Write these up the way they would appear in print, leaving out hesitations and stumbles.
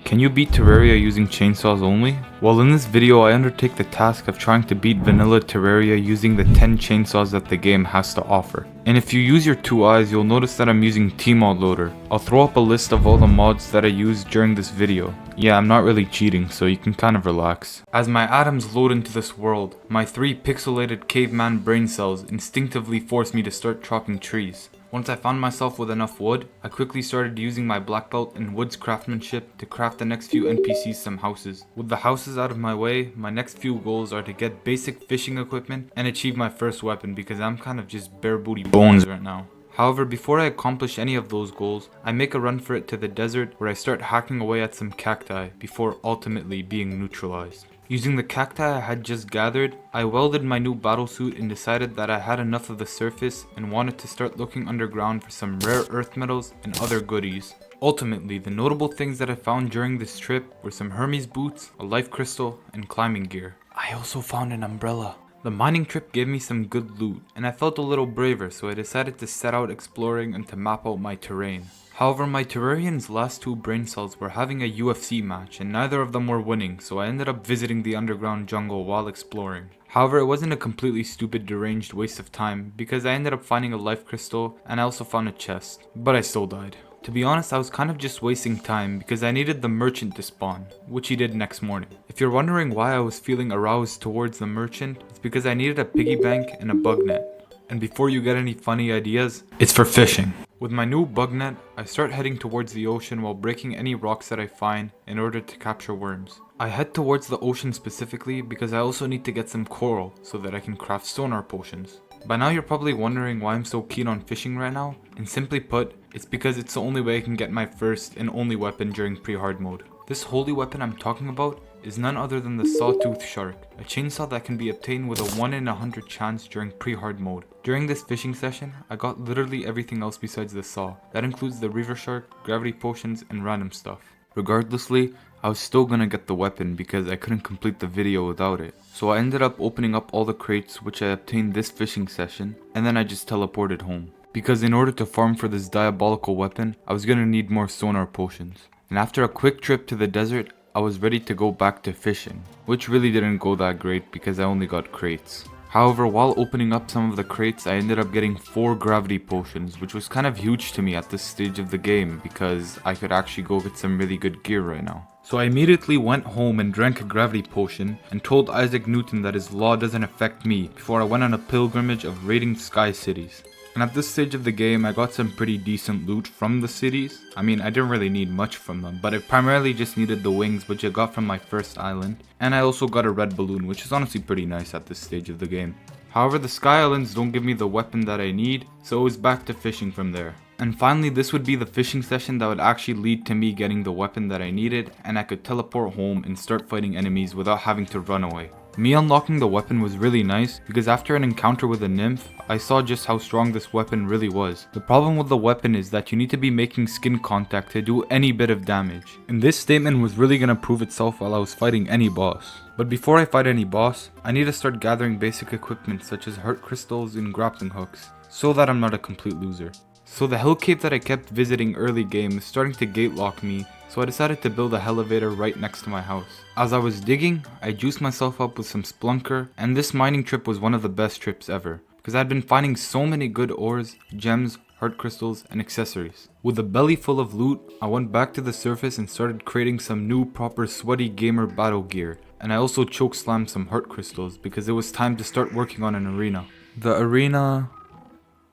Can you beat Terraria using chainsaws only? Well, in this video I undertake the task of trying to beat vanilla Terraria using the 10 chainsaws that the game has to offer. And if you use your 2 eyes, you'll notice that I'm using Tmod loader. I'll throw up a list of all the mods that I used during this video. Yeah, I'm not really cheating, so you can kind of relax. As my atoms load into this world, my 3 pixelated caveman brain cells instinctively force me to start chopping trees. Once I found myself with enough wood, I quickly started using my black belt in woods craftsmanship to craft the next few NPCs some houses. With the houses out of my way, my next few goals are to get basic fishing equipment and achieve my first weapon because I'm kind of just bare booty bones right now. However, before I accomplish any of those goals, I make a run for it to the desert where I start hacking away at some cacti before ultimately being neutralized. Using the cacti I had just gathered, I welded my new battlesuit and decided that I had enough of the surface and wanted to start looking underground for some rare earth metals and other goodies. Ultimately, the notable things that I found during this trip were some Hermes boots, a life crystal, and climbing gear. I also found an umbrella. The mining trip gave me some good loot, and I felt a little braver, so I decided to set out exploring and to map out my terrain. However, my Terrarian's last 2 brain cells were having a UFC match and neither of them were winning, so I ended up visiting the underground jungle while exploring. However, it wasn't a completely stupid deranged waste of time because I ended up finding a life crystal and I also found a chest, but I still died. To be honest, I was kind of just wasting time because I needed the merchant to spawn, which he did next morning. If you're wondering why I was feeling aroused towards the merchant, it's because I needed a piggy bank and a bug net. And before you get any funny ideas, it's for fishing. With my new bug net, I start heading towards the ocean while breaking any rocks that I find in order to capture worms. I head towards the ocean specifically because I also need to get some coral so that I can craft sonar potions. By now you're probably wondering why I'm so keen on fishing right now, and simply put, it's because it's the only way I can get my first and only weapon during pre-hard mode. This holy weapon I'm talking about is none other than the sawtooth shark, a chainsaw that can be obtained with a 1 in 100 chance during pre-hard mode. During this fishing session, I got literally everything else besides the saw. That includes the reaver shark, gravity potions, and random stuff. Regardlessly, I was still gonna get the weapon because I couldn't complete the video without it. So I ended up opening up all the crates which I obtained this fishing session, and then I just teleported home. Because in order to farm for this diabolical weapon, I was gonna need more sonar potions. And after a quick trip to the desert, I was ready to go back to fishing, which really didn't go that great because I only got crates. However, while opening up some of the crates, I ended up getting 4 gravity potions, which was kind of huge to me at this stage of the game because I could actually go get some really good gear right now. So I immediately went home and drank a gravity potion and told Isaac Newton that his law doesn't affect me before I went on a pilgrimage of raiding sky cities. And at this stage of the game, I got some pretty decent loot from the cities. I mean, I didn't really need much from them, but I primarily just needed the wings, which I got from my first island. And I also got a red balloon, which is honestly pretty nice at this stage of the game. However, the sky islands don't give me the weapon that I need, so it was back to fishing from there. And finally, this would be the fishing session that would actually lead to me getting the weapon that I needed, and I could teleport home and start fighting enemies without having to run away. Me unlocking the weapon was really nice because after an encounter with a nymph, I saw just how strong this weapon really was. The problem with the weapon is that you need to be making skin contact to do any bit of damage. And this statement was really gonna prove itself while I was fighting any boss. But before I fight any boss, I need to start gathering basic equipment such as heart crystals and grappling hooks, so that I'm not a complete loser. So the hell cave that I kept visiting early game is starting to gate lock me, so I decided to build a elevator right next to my house. As I was digging, I juiced myself up with some splunker, and this mining trip was one of the best trips ever, because I'd been finding so many good ores, gems, heart crystals, and accessories. With a belly full of loot, I went back to the surface and started creating some new proper sweaty gamer battle gear, and I also chokeslammed some heart crystals because it was time to start working on an arena. The arena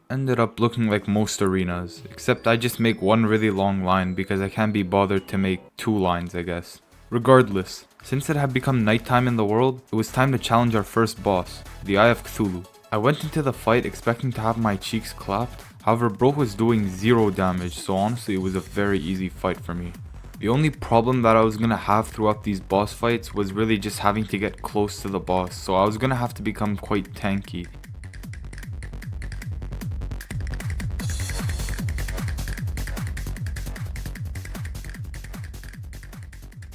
ended up looking like most arenas, except I just make one really long line because I can't be bothered to make 2 lines, I guess. Regardless, since it had become nighttime in the world, it was time to challenge our first boss, the Eye of Cthulhu. I went into the fight expecting to have my cheeks clapped, however bro was doing 0 damage, so honestly it was a very easy fight for me. The only problem that I was gonna have throughout these boss fights was really just having to get close to the boss, so I was gonna have to become quite tanky.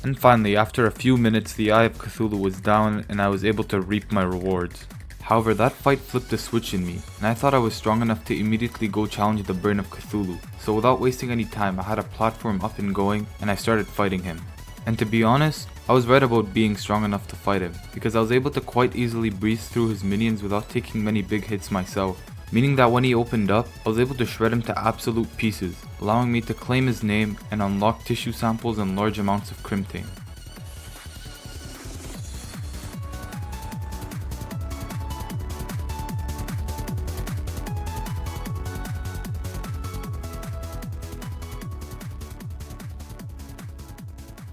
And finally, after a few minutes, the Eye of Cthulhu was down and I was able to reap my rewards. However, that fight flipped a switch in me, and I thought I was strong enough to immediately go challenge the Brain of Cthulhu. So without wasting any time, I had a platform up and going, and I started fighting him. And to be honest, I was right about being strong enough to fight him, because I was able to quite easily breeze through his minions without taking many big hits myself, meaning that when he opened up, I was able to shred him to absolute pieces, allowing me to claim his name and unlock tissue samples and large amounts of crimtane.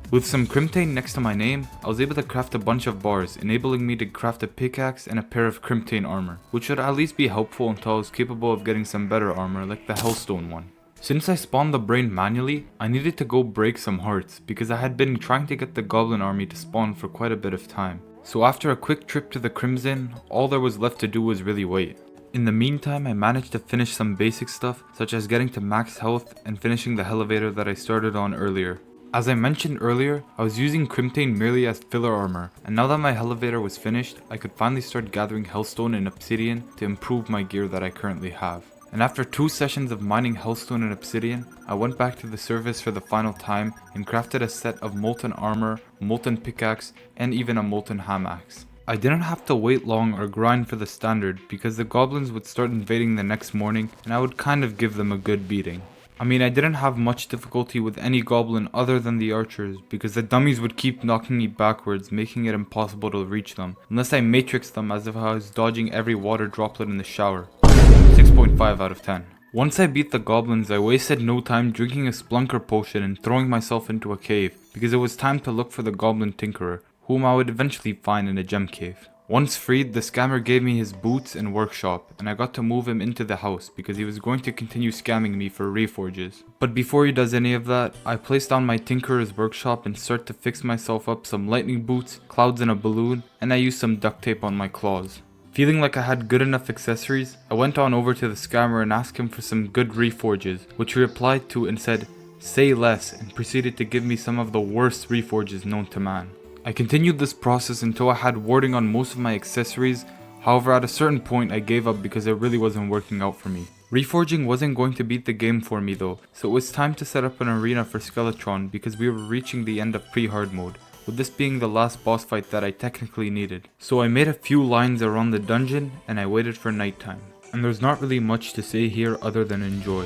With some crimtane next to my name, I was able to craft a bunch of bars, enabling me to craft a pickaxe and a pair of crimtane armor, which should at least be helpful until I was capable of getting some better armor like the hellstone one. Since I spawned the brain manually, I needed to go break some hearts because I had been trying to get the goblin army to spawn for quite a bit of time. So after a quick trip to the Crimson, all there was left to do was really wait. In the meantime, I managed to finish some basic stuff such as getting to max health and finishing the elevator that I started on earlier. As I mentioned earlier, I was using crimtane merely as filler armor, and now that my elevator was finished, I could finally start gathering hellstone and obsidian to improve my gear that I currently have. And after 2 sessions of mining hellstone and obsidian, I went back to the surface for the final time and crafted a set of molten armor, molten pickaxe, and even a molten ham axe. I didn't have to wait long or grind for the standard because the goblins would start invading the next morning and I would kind of give them a good beating. I mean, I didn't have much difficulty with any goblin other than the archers because the dummies would keep knocking me backwards, making it impossible to reach them, unless I matrixed them as if I was dodging every water droplet in the shower. 6.5 out of 10. Once I beat the goblins, I wasted no time drinking a splunker potion and throwing myself into a cave because it was time to look for the goblin tinkerer, whom I would eventually find in a gem cave. Once freed, the scammer gave me his boots and workshop, and I got to move him into the house because he was going to continue scamming me for reforges. But before he does any of that, I place down my tinkerer's workshop and start to fix myself up some lightning boots, clouds in a balloon, and I use some duct tape on my claws. Feeling like I had good enough accessories, I went on over to the scammer and asked him for some good reforges, which he replied to and said, "Say less," and proceeded to give me some of the worst reforges known to man. I continued this process until I had warding on most of my accessories, however at a certain point I gave up because it really wasn't working out for me. Reforging wasn't going to beat the game for me though, so it was time to set up an arena for Skeletron because we were reaching the end of pre-hard mode, with this being the last boss fight that I technically needed. So I made a few lines around the dungeon and I waited for nighttime. And there's not really much to say here other than enjoy.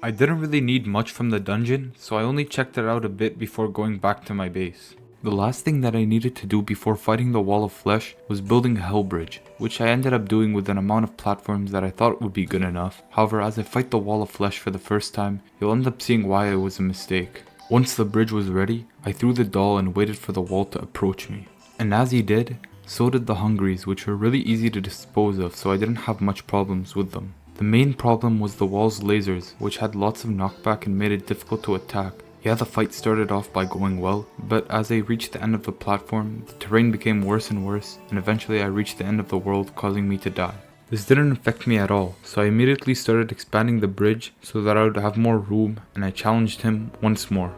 I didn't really need much from the dungeon, so I only checked it out a bit before going back to my base. The last thing that I needed to do before fighting the wall of flesh was building a hell bridge, which I ended up doing with an amount of platforms that I thought would be good enough. However, as I fight the wall of flesh for the first time, you'll end up seeing why it was a mistake. Once the bridge was ready, I threw the doll and waited for the wall to approach me. And as he did, so did the hungries, which were really easy to dispose of, so I didn't have much problems with them. The main problem was the wall's lasers, which had lots of knockback and made it difficult to attack. Yeah, the fight started off by going well, but as I reached the end of the platform, the terrain became worse and worse, and eventually I reached the end of the world, causing me to die. This didn't affect me at all, so I immediately started expanding the bridge so that I would have more room, and I challenged him once more.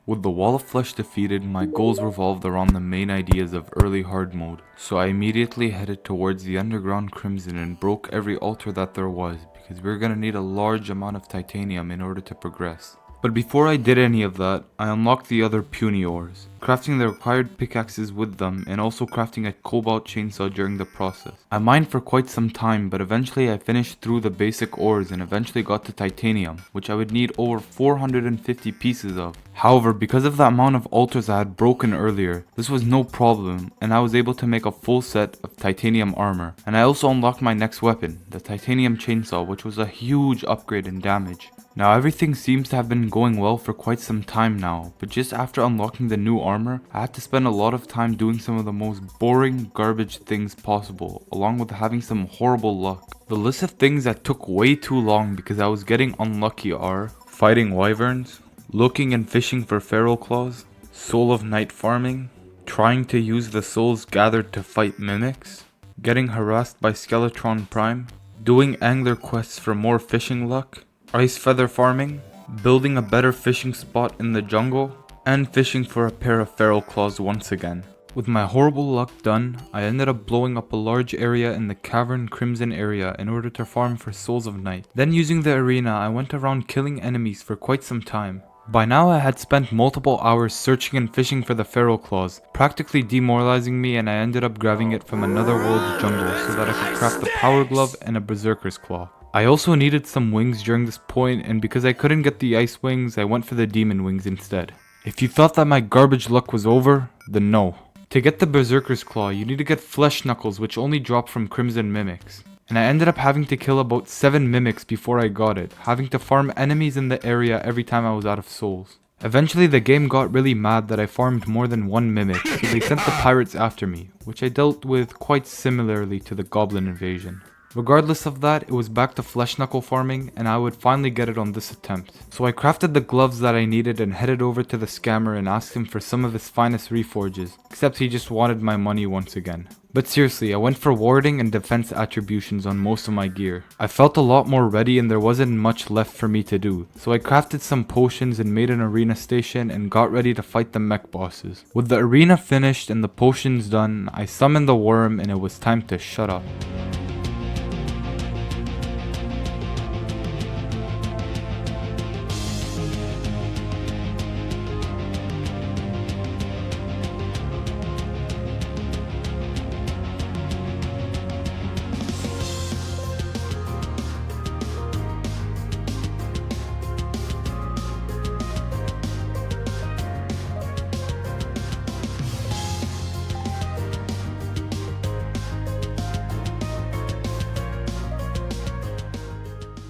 With the wall of flesh defeated, my goals revolved around the main ideas of early hard mode, so I immediately headed towards the underground crimson and broke every altar that there was, because we were going to need a large amount of titanium in order to progress. But before I did any of that, I unlocked the other puny ores, crafting the required pickaxes with them and also crafting a cobalt chainsaw during the process. I mined for quite some time, but eventually I finished through the basic ores and eventually got to titanium, which I would need over 450 pieces of. However, because of the amount of altars I had broken earlier, this was no problem and I was able to make a full set of titanium armor. And I also unlocked my next weapon, the titanium chainsaw, which was a huge upgrade in damage. Now everything seems to have been going well for quite some time now, but just after unlocking the new armor, I had to spend a lot of time doing some of the most boring garbage things possible, along with having some horrible luck. The list of things that took way too long because I was getting unlucky are fighting wyverns, looking and fishing for feral claws, soul of night farming, trying to use the souls gathered to fight mimics, getting harassed by Skeletron Prime, doing angler quests for more fishing luck, ice feather farming, building a better fishing spot in the jungle, and fishing for a pair of feral claws once again. With my horrible luck done, I ended up blowing up a large area in the cavern crimson area in order to farm for souls of night. Then using the arena, I went around killing enemies for quite some time. By now I had spent multiple hours searching and fishing for the feral claws, practically demoralizing me, and I ended up grabbing it from another world jungle so that I could craft the power glove and a berserker's claw. I also needed some wings during this point, and because I couldn't get the ice wings, I went for the demon wings instead. If you thought that my garbage luck was over, then no. To get the berserker's claw, you need to get flesh knuckles, which only drop from crimson mimics. And I ended up having to kill about 7 mimics before I got it, having to farm enemies in the area every time I was out of souls. Eventually the game got really mad that I farmed more than 1 mimic, so they sent the pirates after me, which I dealt with quite similarly to the goblin invasion. Regardless of that, it was back to flesh knuckle farming, and I would finally get it on this attempt. So I crafted the gloves that I needed and headed over to the scammer and asked him for some of his finest reforges, except he just wanted my money once again. But seriously, I went for warding and defense attributions on most of my gear. I felt a lot more ready and there wasn't much left for me to do, so I crafted some potions and made an arena station and got ready to fight the mech bosses. With the arena finished and the potions done, I summoned the worm and it was time to shut up.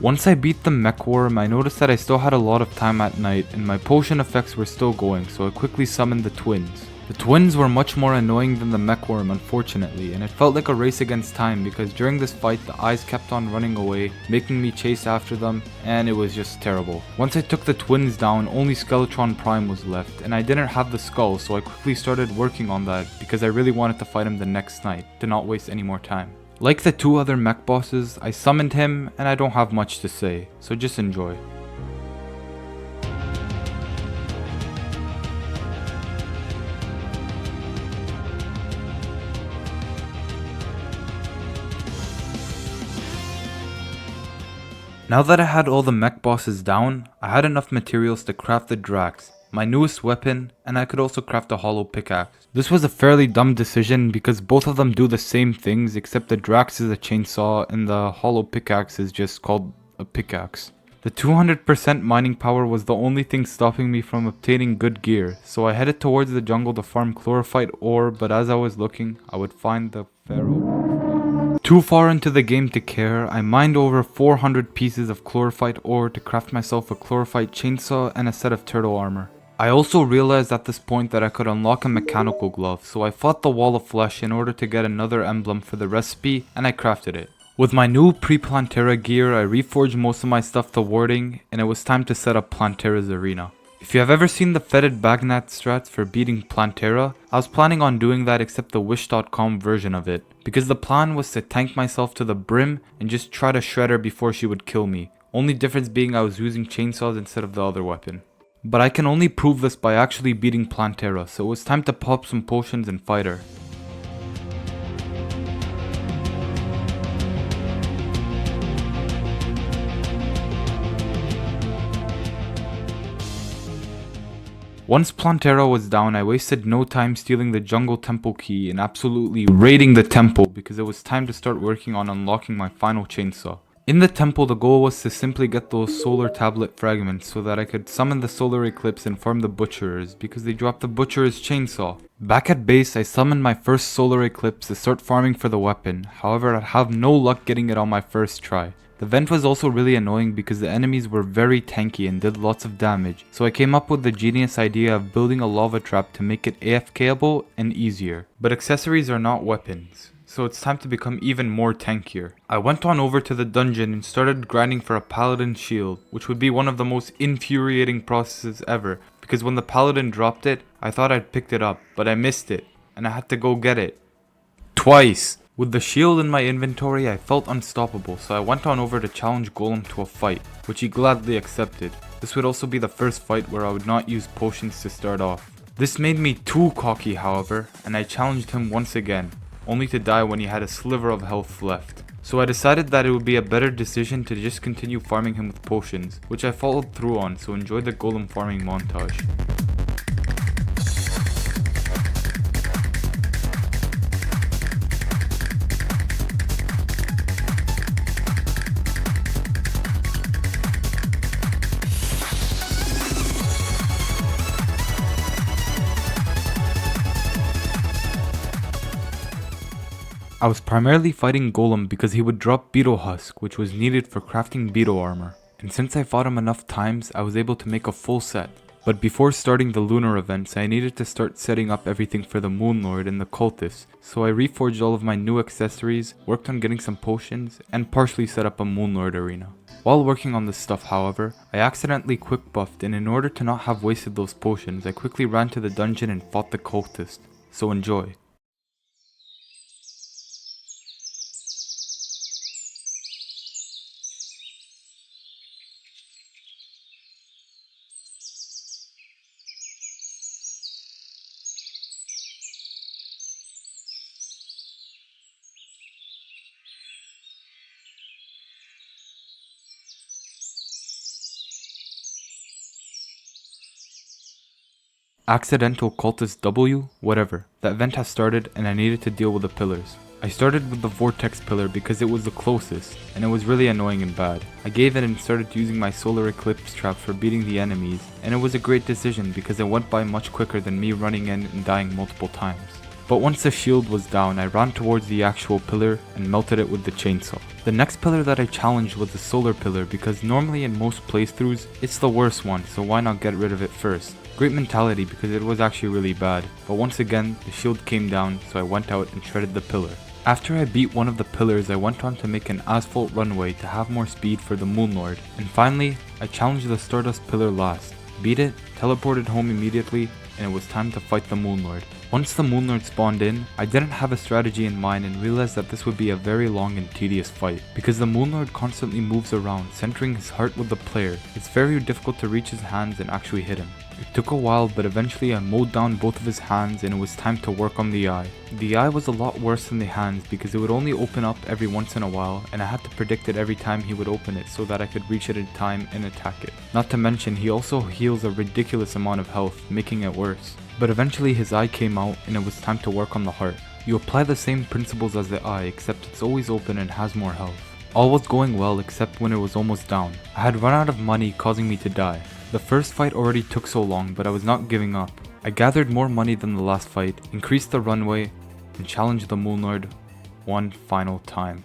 Once I beat the mech worm, I noticed that I still had a lot of time at night and my potion effects were still going, so I quickly summoned the twins. The twins were much more annoying than the mech worm, unfortunately, and it felt like a race against time because during this fight the eyes kept on running away, making me chase after them, and it was just terrible. Once I took the twins down, only Skeletron Prime was left, and I didn't have the skull, so I quickly started working on that because I really wanted to fight him the next night, to not waste any more time. Like the 2 other mech bosses, I summoned him and I don't have much to say, so just enjoy. Now that I had all the mech bosses down, I had enough materials to craft the Drax, my newest weapon, and I could also craft a hollow pickaxe. This was a fairly dumb decision because both of them do the same things, except the Drax is a chainsaw and the hollow pickaxe is just called a pickaxe. The 200% mining power was the only thing stopping me from obtaining good gear, so I headed towards the jungle to farm chlorophyte ore, but as I was looking, I would find the pharaoh. Too far into the game to care, I mined over 400 pieces of chlorophyte ore to craft myself a chlorophyte chainsaw and a set of turtle armor. I also realized at this point that I could unlock a mechanical glove, so I fought the wall of flesh in order to get another emblem for the recipe, and I crafted it. With my new pre-Plantera gear, I reforged most of my stuff to warding, and it was time to set up Plantera's arena. If you have ever seen the fetid Bagnat strats for beating Plantera, I was planning on doing that except the wish.com version of it, because the plan was to tank myself to the brim and just try to shred her before she would kill me, only difference being I was using chainsaws instead of the other weapon. But I can only prove this by actually beating Plantera, so it was time to pop some potions and fight her. Once Plantera was down, I wasted no time stealing the jungle temple key and absolutely raiding the temple because it was time to start working on unlocking my final chainsaw. In the temple, the goal was to simply get those solar tablet fragments so that I could summon the solar eclipse and farm the butcherers because they dropped the butcherer's chainsaw. Back at base, I summoned my first solar eclipse to start farming for the weapon, however I'd have no luck getting it on my first try. The vent was also really annoying because the enemies were very tanky and did lots of damage, so I came up with the genius idea of building a lava trap to make it AFKable and easier. But accessories are not weapons, so it's time to become even more tankier. I went on over to the dungeon and started grinding for a paladin shield, which would be one of the most infuriating processes ever, because when the paladin dropped it, I thought I'd picked it up, but I missed it, and I had to go get it. Twice! With the shield in my inventory, I felt unstoppable, so I went on over to challenge Golem to a fight, which he gladly accepted. This would also be the first fight where I would not use potions to start off. This made me too cocky, however, and I challenged him once again, only to die when he had a sliver of health left. So I decided that it would be a better decision to just continue farming him with potions, which I followed through on, so enjoy the Golem farming montage. I was primarily fighting Golem because he would drop beetle husk, which was needed for crafting beetle armor, and since I fought him enough times, I was able to make a full set. But before starting the lunar events, I needed to start setting up everything for the Moon Lord and the cultists, so I reforged all of my new accessories, worked on getting some potions, and partially set up a Moon Lord arena. While working on this stuff, however, I accidentally quick buffed, and in order to not have wasted those potions, I quickly ran to the dungeon and fought the cultist. So enjoy. Accidental cultist W, whatever. The event has started and I needed to deal with the pillars. I started with the vortex pillar because it was the closest, and it was really annoying and bad. I gave it and started using my solar eclipse trap for beating the enemies, and it was a great decision because it went by much quicker than me running in and dying multiple times. But once the shield was down, I ran towards the actual pillar and melted it with the chainsaw. The next pillar that I challenged was the solar pillar because normally in most playthroughs, it's the worst one, so why not get rid of it first? Great mentality because it was actually really bad, but once again, the shield came down, so I went out and shredded the pillar. After I beat one of the pillars, I went on to make an asphalt runway to have more speed for the Moon Lord, and finally, I challenged the Stardust pillar last, beat it, teleported home immediately, and it was time to fight the Moon Lord. Once the Moon Lord spawned in, I didn't have a strategy in mind and realized that this would be a very long and tedious fight. Because the Moon Lord constantly moves around, centering his heart with the player, it's very difficult to reach his hands and actually hit him. It took a while, but eventually I mowed down both of his hands and it was time to work on the eye. The eye was a lot worse than the hands because it would only open up every once in a while and I had to predict it every time he would open it so that I could reach it in time and attack it. Not to mention, he also heals a ridiculous amount of health, making it worse. But eventually his eye came out and it was time to work on the heart. You apply the same principles as the eye, except it's always open and has more health. All was going well except when it was almost down. I had run out of money, causing me to die. The first fight already took so long, but I was not giving up. I gathered more money than the last fight, increased the runway, and challenged the Moon Lord one final time.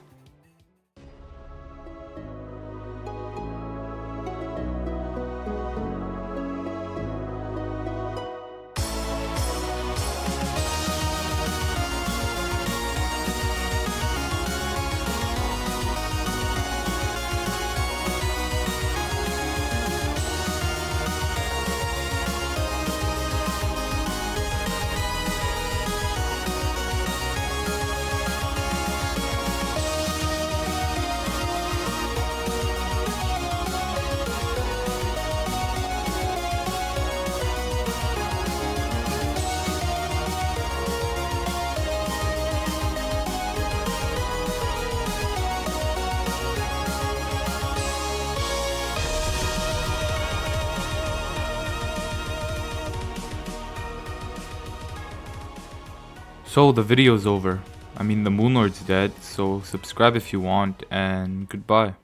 So the video's over. I mean, the Moonlord's dead, so subscribe if you want, and goodbye.